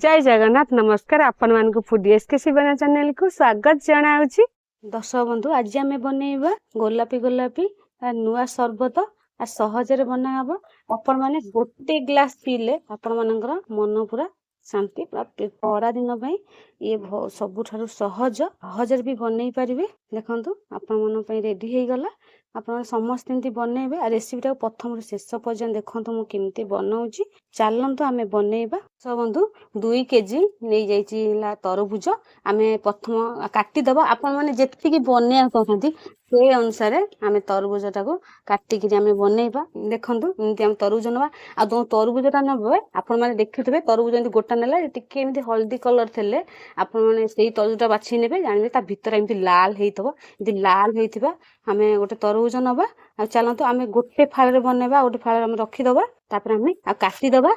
जय जगन्नाथ नमस्कार आपण मानक फूडी एसकेसी बना चैनल को स्वागत जनाऊँगी। दर्शक बंधु आज आम बनइबा गोलापी गोलापी नुआ सरबत आ सहजरे बना हबो। आपण माने गोटे ग्लास पीले आपण मानकर मन पूरा शांति परा दिन ये सबुठारु सहज सहजरे भी बनई पारिबे। देखंतु आपण मन पई रेडी हे गला। आपण समस्त एंती बनइबे आ रेसिपीटा प्रथम शेष पर्यंत देखंतु मु केमती बनाउची। चलंतु आमे बनइबा। सब बंधु 2 केजी नहीं जाइला तरबुज आमे प्रथम काटी दबा। आपण माने जेतिकी बनेया कहथंती से अनुसार आमे तरबुजटा को काटी कि आमे बनइबा। देखंतु एंती आमे तरबुज नबा आ जो तरबुजटा नबे आपण माने देखिथबे तरबुज एंती गोटा नेला टिके एंती हल्दी कलर थेले आपण माने सेही तरबुजटा बाछि नेबे जानिबे ता भितर एंती लाल हेइतबो। एंती लाल हेइथिबा आमे गोटे तरबुज नबा आ चलंतु आमे गोटे फाळे रे बनेबा। गोटे फाळे आमे रखि दबा तापर आमे आ काटी दबा।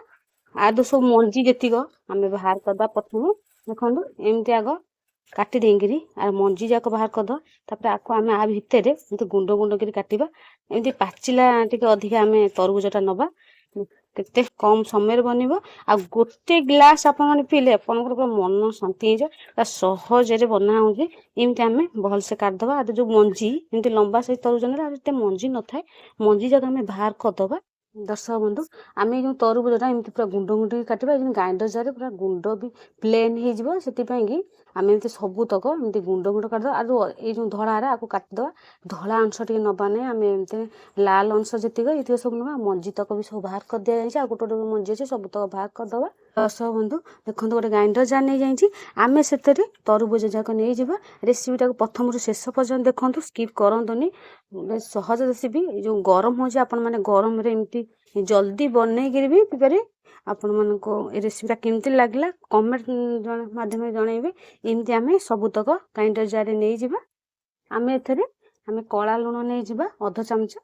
आदो सब मंजी जेतिक आमे बाहर करदा। प्रथम देखंतु एमती आगो काटी देंगिरी आ मंजी जाक बाहर करदा। तापर आको आमे आ भितरे एमती गुंडो गुंडो करी काटिबा। एमती पाचिला टिके अधिक आमे तरबुजटा नबा। केते कम समय बनिबो आ गोटे ग्लास आपण माने पीले आपनकर मन शांति हो जा सहजरे बना होजे। एमती आमे भल से काट दबा। आ जो मंजी एमती लंबा से तरबुज ने आते मंजी न थाए मंजी जाक आमे बाहर कर दबा। दर्शक बंधु आमे जो तरबुजटा एमती पूरा गुंडो गुंडो काटिबा। ग्राइंडर जार पूरा गुंडो भी प्लेन हे जिवो सेति पई कि आमे एमती सब तक एमती गुंडो गुंडो काट दबा। आ ए जो धड़ा रे आको काट दबा। धड़ा अंश टिके नबा नै आमे एमती लाल अंश जेतिक इति सब नबा। मंजी तक भी सब बाहर कर दिया जाइछ। आ गोटे गोटे मंजी अछि सब तक बाहर कर दबा। दर्शक बंधु देखंतु गोटे ग्राइंडर जार नै जाइछि आमे सेतरे तरबुज जाक नै जिबा। रेसिपीटा को प्रथम रु शेष पर्यंत देखंतु स्किप करंतुनी। सहज रेसिपी जो गरम हो जे आपण माने गरम रे एमती जल्दी बनै गिर भी पिपरे आपण मन को ए रेसिपीटा केमती लागला कमेंट माध्यम रे जणाइबे। एमती आमे सब तक ग्राइंडर जार रे नै जिबा। आमे एथरे आमे कळा लूण नै जिबा आधा चमचा।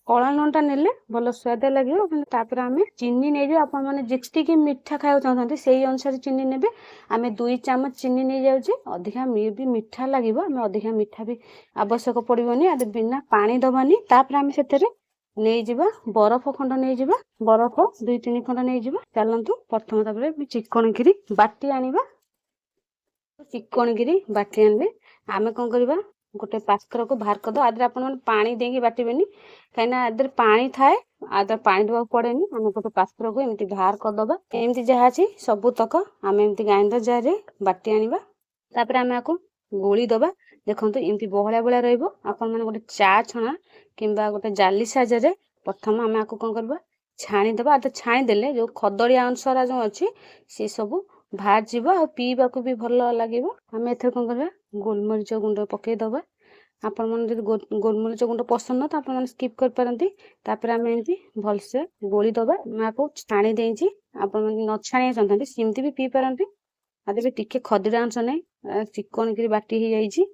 कळा लूणटा नेले भलो स्वाद लागियो। तापर आमे चीनी नै जो आपण माने जेति की मिठा खाइयो चाहथांती सेही अनुसार चीनी नेबे। आमे 2 चम्मच चीनी नै जाउची। अधिका भी मिठा लागिबो आमे अधिका मिठा भी आवश्यक पड़िबोनी। आ बिना पानी दबानी। तापर आमे सेतरे नै जिबा बरफ खंड नै जिबा। बरफ 2-3 खंड नै जिबा। चलंतु प्रथम तापर चिकन गिरी बाटी आनिबा। चिकन गिरी बाटी आनबे आमे कोन करबा गोटे पात्र को बाहर कर दो। आदर आपण मन पानी देंगी बाटीबेनी काइना आदर पानी थाए आदर पानी दबा पड़ेनी। आमे गोटे पात्र को एमती बाहर कर दबा। एमती जहा छी सब तक आमे एमती ग्राइंडर जार रे बाटी आनिबा। तापर आमे आको गोली दबा। देखंतु एमती बहळा बहळा रहइबो। आपण मन गोटे चा छणा किंबा गोटे जाली साजरे प्रथम आमे आको कोन करबा छाणी दबा। आ छाणी देले जो खदड़िया अंशरा जो अछि से सब बाहर जीवो आ पीबा को भी भलो लागिवो। आमे एथर कोन करबा गोलमरिच गुंड पके दबा। आपण मन जदि गोलमरिच गुंड पसंद न त आपण मन स्किप कर परंती। तापर आमे एंती भल से गोली दबा। माको छाणी देंची आपण मन न छाणी चाहतांती सिमती भी पी परंती। आदे भी टिके खदड़ा अंश नै चिकन गिरी बाटी ही जाईची।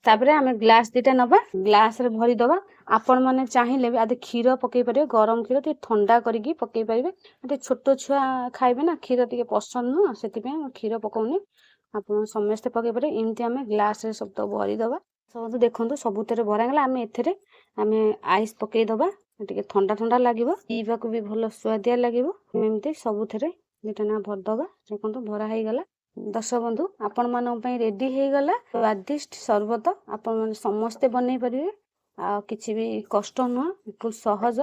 तापरे आमे ग्लास दीटा नबा ग्लास रे भरी दबा। आपण माने चाहिले आदे खीर पके परिबे गरम खीर ते ठंडा करिकी पके परिबे। आदे छोटो छुआ खाइबे ना खीर टिके पसंद न सेति पे खीर पकोनी आपण समस्त पके परिबे। एमती आमे ग्लास रे सब तो भरी दबा। सब देखंतु सबुतरे भरा गेला। आमे एथरे आमे आइस पके दबा टिके ठंडा ठंडा लागिवो पीबा को भी भलो स्वादिया लागिवो। एमती सबुतरे दीटा ना भर दबा। देखंतु भरा हे गेला। दर्शक बंधु आपण मानन पई रेडी हे गला स्वादिष्ट सरबत। आपण माने समस्त बनै परिबे आ किछि भी कष्ट न बिल्कुल सहज।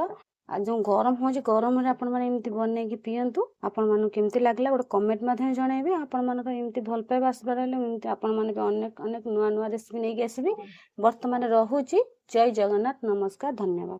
आ जो गरम हो जे गरम रे आपण माने एमती बनै कि पियंतु। आपण मानु केमती लागला गोटे कमेंट माध्यम जणाइबे। आपण मानन एमती भल पाइबा आसबार हेले एमती आपण माने अनेक अनेक नुआ नुआ रेसिपी नै कि आसीबे। वर्तमान रहूची जय जगन्नाथ नमस्कार धन्यवाद।